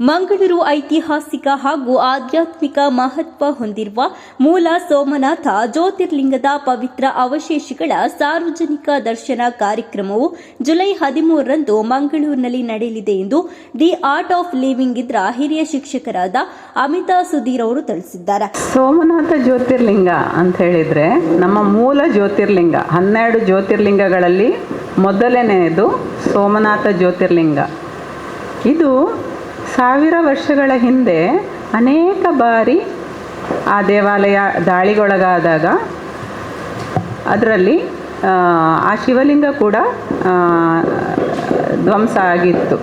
ಮಂಗಳೂರು ಐತಿಹಾಸಿಕ ಹಾಗೂ ಆಧ್ಯಾತ್ಮಿಕ ಮಹತ್ವ ಹೊಂದಿರುವ ಮೂಲ ಸೋಮನಾಥ ಜ್ಯೋತಿರ್ಲಿಂಗದ ಪವಿತ್ರ ಅವಶೇಷಗಳ ಸಾರ್ವಜನಿಕ ದರ್ಶನ ಕಾರ್ಯಕ್ರಮವು ಜುಲೈ 13ರಂದು ಮಂಗಳೂರಿನಲ್ಲಿ ನಡೆಯಲಿದೆ ಎಂದು ದಿ ಆರ್ಟ್ ಆಫ್ ಲಿವಿಂಗ್ ಇದರ ಹಿರಿಯ ಶಿಕ್ಷಕರಾದ ಅಮಿತಾ ಸುಧೀರ್ ಅವರು ತಿಳಿಸಿದ್ದಾರೆ. ಸೋಮನಾಥ ಜ್ಯೋತಿರ್ಲಿಂಗ ಅಂತ ಹೇಳಿದ್ರೆ ನಮ್ಮ ಮೂಲ ಜ್ಯೋತಿರ್ಲಿಂಗ 12 ಜ್ಯೋತಿರ್ಲಿಂಗಗಳಲ್ಲಿ ಮೊದಲನೆಯದು ಸೋಮನಾಥ ಜ್ಯೋತಿರ್ಲಿಂಗ. ಇದು 1000 ವರ್ಷಗಳ ಹಿಂದೆ ಅನೇಕ ಬಾರಿ ಆ ದೇವಾಲಯ ದಾಳಿಗೊಳಗಾದಾಗ ಅದರಲ್ಲಿ ಆ ಶಿವಲಿಂಗ ಕೂಡ ಧ್ವಂಸ ಆಗಿತ್ತು.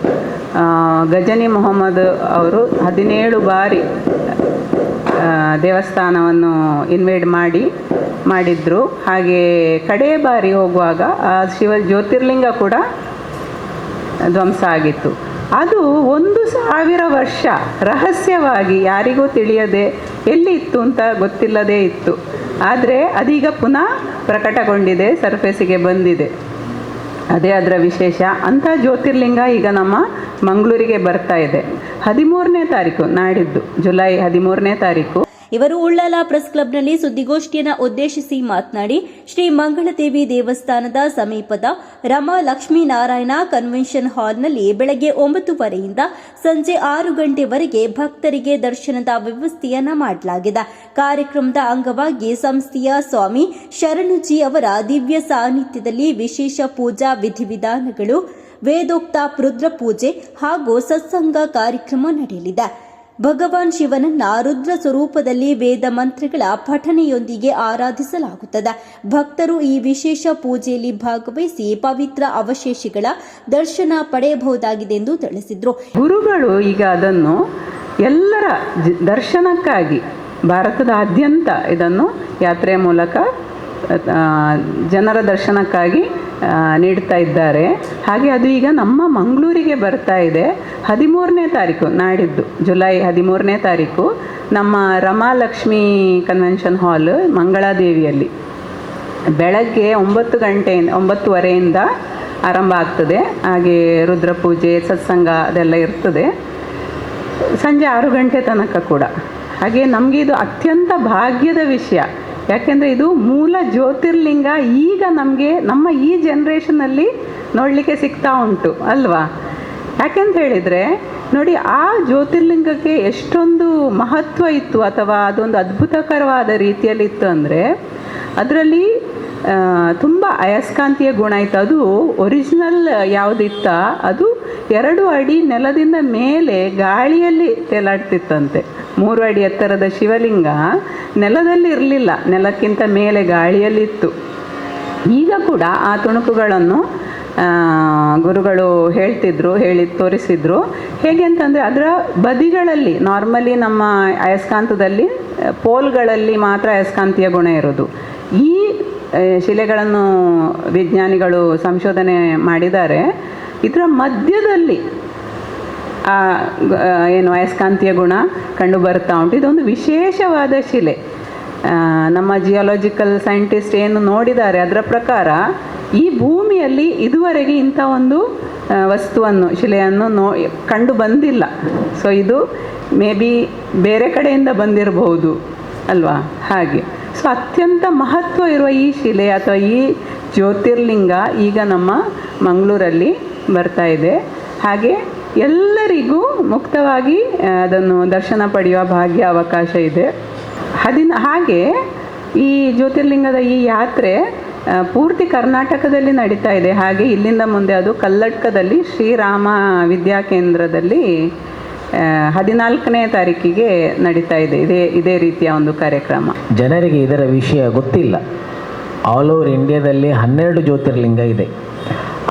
ಗಜನಿ ಮೊಹಮ್ಮದ್ ಅವರು 17 ಬಾರಿ ದೇವಸ್ಥಾನವನ್ನು ಇನ್ವೇಡ್ ಮಾಡಿದ್ರು. ಹಾಗೆ ಕಡೆಯ ಬಾರಿ ಹೋಗುವಾಗ ಆ ಜ್ಯೋತಿರ್ಲಿಂಗ ಕೂಡ ಧ್ವಂಸ ಆಗಿತ್ತು. ಅದು 1000 ವರ್ಷ ರಹಸ್ಯವಾಗಿ ಯಾರಿಗೂ ತಿಳಿಯದೆ ಎಲ್ಲಿ ಇತ್ತು ಅಂತ ಗೊತ್ತಿಲ್ಲದೇ ಇತ್ತು. ಆದರೆ ಅದೀಗ ಪುನಃ ಪ್ರಕಟಗೊಂಡಿದೆ, ಸರ್ಫೇಸಿಗೆ ಬಂದಿದೆ. ಅದೇ ಅದರ ವಿಶೇಷ. ಅಂಥ ಜ್ಯೋತಿರ್ಲಿಂಗ ಈಗ ನಮ್ಮ ಮಂಗಳೂರಿಗೆ ಬರ್ತಾ ಇದೆ. 13ನೇ ತಾರೀಕು, ನಾಡಿದ್ದು ಜುಲೈ 13ನೇ ತಾರೀಕು. ಇವರು ಉಳ್ಳಾಲ ಪ್ರೆಸ್ ಕ್ಲಬ್ನಲ್ಲಿ ಸುದ್ದಿಗೋಷ್ಠಿಯನ್ನು ಉದ್ದೇಶಿಸಿ ಮಾತನಾಡಿ, ಶ್ರೀ ಮಂಗಳದೇವಿ ದೇವಸ್ಥಾನದ ಸಮೀಪದ ರಮಾ ಲಕ್ಷ್ಮೀನಾರಾಯಣ ಕನ್ವೆನ್ಷನ್ ಹಾಲ್ನಲ್ಲಿ ಬೆಳಗ್ಗೆ 9:30ರಿಂದ ಸಂಜೆ 6 ಗಂಟೆವರೆಗೆ ಭಕ್ತರಿಗೆ ದರ್ಶನದ ವ್ಯವಸ್ಥೆಯನ್ನ ಮಾಡಲಾಗಿದೆ. ಕಾರ್ಯಕ್ರಮದ ಅಂಗವಾಗಿ ಸಂಸ್ಥೆಯ ಸ್ವಾಮಿ ಶರಣುಜಿ ಅವರ ದಿವ್ಯ ಸಾನ್ನಿಧ್ಯದಲ್ಲಿ ವಿಶೇಷ ಪೂಜಾ ವಿಧಿವಿಧಾನಗಳು, ವೇದೋಕ್ತ ರುದ್ರ ಪೂಜೆ ಹಾಗೂ ಸತ್ಸಂಗ ಕಾರ್ಯಕ್ರಮ ನಡೆಯಲಿದೆ. ಭಗವಾನ್ ಶಿವನನ್ನ ರುದ್ರ ಸ್ವರೂಪದಲ್ಲಿ ವೇದ ಮಂತ್ರಗಳ ಪಠನೆಯೊಂದಿಗೆ ಆರಾಧಿಸಲಾಗುತ್ತದೆ. ಭಕ್ತರು ಈ ವಿಶೇಷ ಪೂಜೆಯಲ್ಲಿ ಭಾಗವಹಿಸಿ ಪವಿತ್ರ ಅವಶೇಷಗಳ ದರ್ಶನ ಪಡೆಯಬಹುದಾಗಿದೆ ಎಂದು ತಿಳಿಸಿದರು. ಗುರುಗಳು ಈಗ ಅದನ್ನು ಎಲ್ಲರ ದರ್ಶನಕ್ಕಾಗಿ ಭಾರತದಾದ್ಯಂತ ಇದನ್ನು ಯಾತ್ರೆಯ ಮೂಲಕ ಜನರ ದರ್ಶನಕ್ಕಾಗಿ ನೀಡ್ತಾ ಇದ್ದಾರೆ. ಹಾಗೆ ಅದು ಈಗ ನಮ್ಮ ಮಂಗಳೂರಿಗೆ ಬರ್ತಾ ಇದೆ. 13ನೇ ತಾರೀಕು, ನಾಡಿದ್ದು ಜುಲೈ 13ನೇ ತಾರೀಕು ನಮ್ಮ ರಮಾಲಕ್ಷ್ಮಿ ಕನ್ವೆನ್ಷನ್ ಹಾಲ್ ಮಂಗಳಾದೇವಿಯಲ್ಲಿ ಬೆಳಗ್ಗೆ 9:30ಯಿಂದ ಆರಂಭ ಆಗ್ತದೆ. ಹಾಗೆ ರುದ್ರಪೂಜೆ, ಸತ್ಸಂಗ ಅದೆಲ್ಲ ಇರ್ತದೆ. ಸಂಜೆ 6 ಗಂಟೆ ತನಕ ಕೂಡ. ಹಾಗೆ ನಮಗೆ ಇದು ಅತ್ಯಂತ ಭಾಗ್ಯದ ವಿಷಯ. ಯಾಕೆಂದರೆ ಇದು ಮೂಲ ಜ್ಯೋತಿರ್ಲಿಂಗ ಈಗ ನಮಗೆ ನಮ್ಮ ಈ ಜನ್ರೇಷನಲ್ಲಿ ನೋಡಲಿಕ್ಕೆ ಸಿಗ್ತಾ ಉಂಟು ಅಲ್ವಾ? ಯಾಕೆಂತ ಹೇಳಿದರೆ ನೋಡಿ, ಆ ಜ್ಯೋತಿರ್ಲಿಂಗಕ್ಕೆ ಎಷ್ಟೊಂದು ಮಹತ್ವ ಇತ್ತು ಅಥವಾ ಅದೊಂದು ಅದ್ಭುತಕರವಾದ ರೀತಿಯಲ್ಲಿತ್ತು ಅಂದರೆ ಅದರಲ್ಲಿ ತುಂಬ ಅಯಸ್ಕಾಂತೀಯ ಗುಣ ಇತ್ತು. ಅದು ಒರಿಜಿನಲ್ ಯಾವುದಿತ್ತ ಅದು 2 ಅಡಿ ನೆಲದಿಂದ ಮೇಲೆ ಗಾಳಿಯಲ್ಲಿ ತೇಲಾಡ್ತಿತ್ತಂತೆ. 3 ಅಡಿ ಎತ್ತರದ ಶಿವಲಿಂಗ ನೆಲದಲ್ಲಿ ಇರಲಿಲ್ಲ, ನೆಲಕ್ಕಿಂತ ಮೇಲೆ ಗಾಳಿಯಲ್ಲಿತ್ತು. ಈಗ ಕೂಡ ಆ ತುಣುಕುಗಳನ್ನು ಗುರುಗಳು ಹೇಳಿ ತೋರಿಸಿದ್ರು. ಹೇಗೆ ಅಂತಂದರೆ ಅದರ ಬದಿಗಳಲ್ಲಿ ನಾರ್ಮಲಿ ನಮ್ಮ ಅಯಸ್ಕಾಂತದಲ್ಲಿ ಪೋಲ್ಗಳಲ್ಲಿ ಮಾತ್ರ ಅಯಸ್ಕಾಂತೀಯ ಗುಣ ಇರೋದು. ಈ ಶಿಲೆಗಳನ್ನು ವಿಜ್ಞಾನಿಗಳು ಸಂಶೋಧನೆ ಮಾಡಿದ್ದಾರೆ. ಇದರ ಮಧ್ಯದಲ್ಲಿ ಏನು ಅಯಸ್ಕಾಂತೀಯ ಗುಣ ಕಂಡು ಬರ್ತಾ ಉಂಟು. ಇದೊಂದು ವಿಶೇಷವಾದ ಶಿಲೆ. ನಮ್ಮ ಜಿಯಾಲಜಿಕಲ್ ಸೈಂಟಿಸ್ಟ್ ಏನು ನೋಡಿದ್ದಾರೆ ಅದರ ಪ್ರಕಾರ ಈ ಭೂಮಿಯಲ್ಲಿ ಇದುವರೆಗೆ ಇಂಥ ಒಂದು ವಸ್ತುವನ್ನು, ಶಿಲೆಯನ್ನು ಕಂಡು ಬಂದಿಲ್ಲ. ಸೊ ಇದು ಮೇ ಬಿ ಬೇರೆ ಕಡೆಯಿಂದ ಬಂದಿರಬಹುದು ಅಲ್ವಾ? ಹಾಗೆ ಸೊ ಅತ್ಯಂತ ಮಹತ್ವ ಇರುವ ಈ ಶಿಲೆ ಅಥವಾ ಈ ಜ್ಯೋತಿರ್ಲಿಂಗ ಈಗ ನಮ್ಮ ಮಂಗಳೂರಲ್ಲಿ ಬರ್ತಾ ಇದೆ. ಹಾಗೆ ಎಲ್ಲರಿಗೂ ಮುಕ್ತವಾಗಿ ಅದನ್ನು ದರ್ಶನ ಪಡೆಯುವ ಭಾಗ್ಯ ಅವಕಾಶ ಇದೆ. ಹಾಗೆ ಈ ಜ್ಯೋತಿರ್ಲಿಂಗದ ಈ ಯಾತ್ರೆ ಪೂರ್ತಿ ಕರ್ನಾಟಕದಲ್ಲಿ ನಡೀತಾ ಇದೆ. ಹಾಗೆ ಇಲ್ಲಿಂದ ಮುಂದೆ ಅದು ಕಲ್ಲಡ್ಕದಲ್ಲಿ ಶ್ರೀರಾಮ ವಿದ್ಯಾಕೇಂದ್ರದಲ್ಲಿ 14ನೇ ತಾರೀಕಿಗೆ ನಡೀತಾ ಇದೆ. ಇದೇ ರೀತಿಯ ಒಂದು ಕಾರ್ಯಕ್ರಮ. ಜನರಿಗೆ ಇದರ ವಿಷಯ ಗೊತ್ತಿಲ್ಲ. ಆಲ್ ಓವರ್ ಇಂಡಿಯಾದಲ್ಲಿ 12 ಜ್ಯೋತಿರ್ಲಿಂಗ ಇದೆ.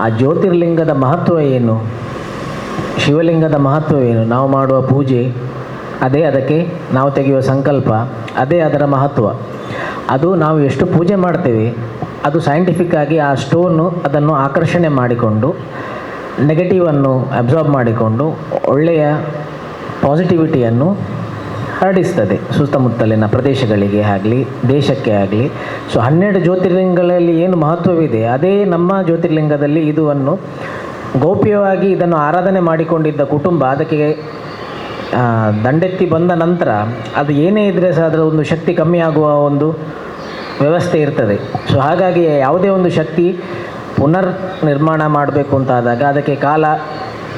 ಆ ಜ್ಯೋತಿರ್ಲಿಂಗದ ಮಹತ್ವ ಏನು, ಶಿವಲಿಂಗದ ಮಹತ್ವ ಏನು, ನಾವು ಮಾಡುವ ಪೂಜೆ ಅದೇ, ಅದಕ್ಕೆ ನಾವು ತೆಗೆಯುವ ಸಂಕಲ್ಪ ಅದೇ ಅದರ ಮಹತ್ವ. ಅದು ನಾವು ಎಷ್ಟು ಪೂಜೆ ಮಾಡ್ತೇವೆ ಅದು ಸೈಂಟಿಫಿಕ್ ಆಗಿ ಆ ಸ್ಟೋನು ಅದನ್ನು ಆಕರ್ಷಣೆ ಮಾಡಿಕೊಂಡು ನೆಗೆಟಿವನ್ನು ಅಬ್ಸಾರ್ಬ್ ಮಾಡಿಕೊಂಡು ಒಳ್ಳೆಯ ಪಾಸಿಟಿವಿಟಿಯನ್ನು ಹರಡಿಸ್ತದೆ ಸುತ್ತಮುತ್ತಲಿನ ಪ್ರದೇಶಗಳಿಗೆ ಆಗಲಿ ದೇಶಕ್ಕೆ ಆಗಲಿ. ಸೊ 12 ಜ್ಯೋತಿರ್ಲಿಂಗಗಳಲ್ಲಿ ಏನು ಮಹತ್ವವಿದೆ ಅದೇ ನಮ್ಮ ಜ್ಯೋತಿರ್ಲಿಂಗದಲ್ಲಿ ಇದನ್ನು ಗೌಪ್ಯವಾಗಿ ಇದನ್ನು ಆರಾಧನೆ ಮಾಡಿಕೊಂಡಿದ್ದ ಕುಟುಂಬ ಅದಕ್ಕೆ ದಂಡೆತ್ತಿ ಬಂದ ನಂತರ ಅದು ಏನೇ ಇದ್ದರೆ ಸಹ ಅದರ ಒಂದು ಶಕ್ತಿ ಕಮ್ಮಿ ಆಗುವ ಒಂದು ವ್ಯವಸ್ಥೆ ಇರ್ತದೆ. ಸೊ ಹಾಗಾಗಿ ಯಾವುದೇ ಒಂದು ಶಕ್ತಿ ಪುನರ್ ನಿರ್ಮಾಣ ಮಾಡಬೇಕು ಅಂತಾದಾಗ ಅದಕ್ಕೆ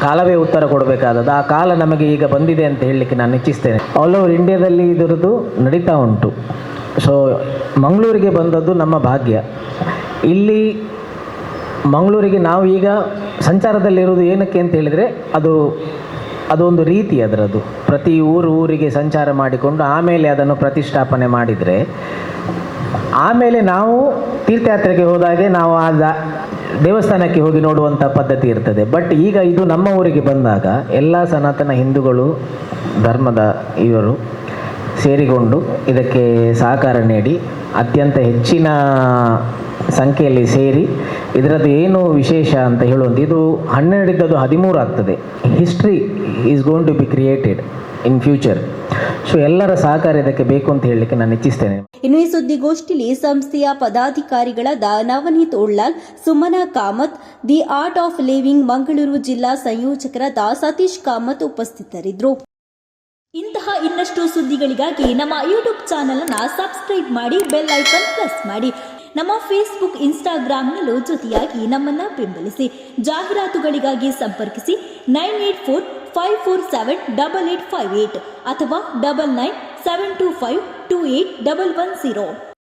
ಕಾಲವೇ ಉತ್ತರ ಕೊಡಬೇಕಾದದ್ದು. ಆ ಕಾಲ ನಮಗೆ ಈಗ ಬಂದಿದೆ ಅಂತ ಹೇಳಲಿಕ್ಕೆ ನಾನು ಇಚ್ಛಿಸ್ತೇನೆ. ಆಲ್ ಓವರ್ ಇಂಡಿಯಾದಲ್ಲಿ ಇದರದ್ದು ನಡೀತಾ ಉಂಟು. ಸೊ ಮಂಗಳೂರಿಗೆ ಬಂದದ್ದು ನಮ್ಮ ಭಾಗ್ಯ. ಇಲ್ಲಿ ಮಂಗಳೂರಿಗೆ ನಾವು ಈಗ ಸಂಚಾರದಲ್ಲಿರುವುದು ಏನಕ್ಕೆ ಅಂತ ಹೇಳಿದರೆ ಅದೊಂದು ರೀತಿ ಅದರದ್ದು. ಪ್ರತಿ ಊರಿಗೆ ಸಂಚಾರ ಮಾಡಿಕೊಂಡು ಆಮೇಲೆ ಅದನ್ನು ಪ್ರತಿಷ್ಠಾಪನೆ ಮಾಡಿದರೆ ಆಮೇಲೆ ನಾವು ತೀರ್ಥಯಾತ್ರೆಗೆ ಹೋದಾಗೆ ನಾವು ಆ ದೇವಸ್ಥಾನಕ್ಕೆ ಹೋಗಿ ನೋಡುವಂಥ ಪದ್ಧತಿ ಇರ್ತದೆ. ಬಟ್ ಈಗ ಇದು ನಮ್ಮ ಊರಿಗೆ ಬಂದಾಗ ಎಲ್ಲ ಸನಾತನ ಹಿಂದೂಗಳು ಧರ್ಮದ ಇವರು ಸೇರಿಕೊಂಡು ಇದಕ್ಕೆ ಸಹಕಾರ ನೀಡಿ ಅತ್ಯಂತ ಹೆಚ್ಚಿನ ಸಂಖ್ಯೆಯಲ್ಲಿ ಸೇರಿ ಇದರದ್ದು ಏನು ವಿಶೇಷ ಅಂತ ಹೇಳುವಂಥ ಇದು 12 ಇದ್ದದ್ದು 13 ಆಗ್ತದೆ. History is going to be created in future. So ಎಲ್ಲರ ಸಹಕಾರ ಇದಕ್ಕೆ ಬೇಕು ಅಂತ ಹೇಳಲಿಕ್ಕೆ ನಾನು ಇಚ್ಛಿಸ್ತೇನೆ. ಇನ್ನು ಈ ಸುದ್ದಿಗೋಷ್ಠಿಯಲ್ಲಿ ಸಂಸ್ಥೆಯ ಪದಾಧಿಕಾರಿಗಳಾದ Navaneeth Ullal, Sumana Kamath, the art of living Mangaluru ಜಿಲ್ಲಾ ಸಂಯೋಜಕರಾದ ಸತೀಶ್ ಕಾಮತ್ ಉಪಸ್ಥಿತರಿದ್ದರು. ಇಂತಹ ಇನ್ನಷ್ಟು ಸುದ್ದಿಗಳಿಗಾಗಿ ನಮ್ಮ ಯೂಟ್ಯೂಬ್ ಚಾನೆಲ್ ಅನ್ನು ಸಬ್ಸ್ಕ್ರೈಬ್ ಮಾಡಿ, ಬೆಲ್ ಐಕಾನ್ ಪ್ರೆಸ್ ಮಾಡಿ. ನಮ್ಮ ಫೇಸ್ಬುಕ್, ಇನ್ಸ್ಟಾಗ್ರಾಂನಲ್ಲೂ ಜೊತೆಯಾಗಿ ನಮ್ಮನ್ನು ಬೆಂಬಲಿಸಿ. ಜಾಹೀರಾತುಗಳಿಗಾಗಿ ಸಂಪರ್ಕಿಸಿ 9845478858 ಅಥವಾ 9972528110.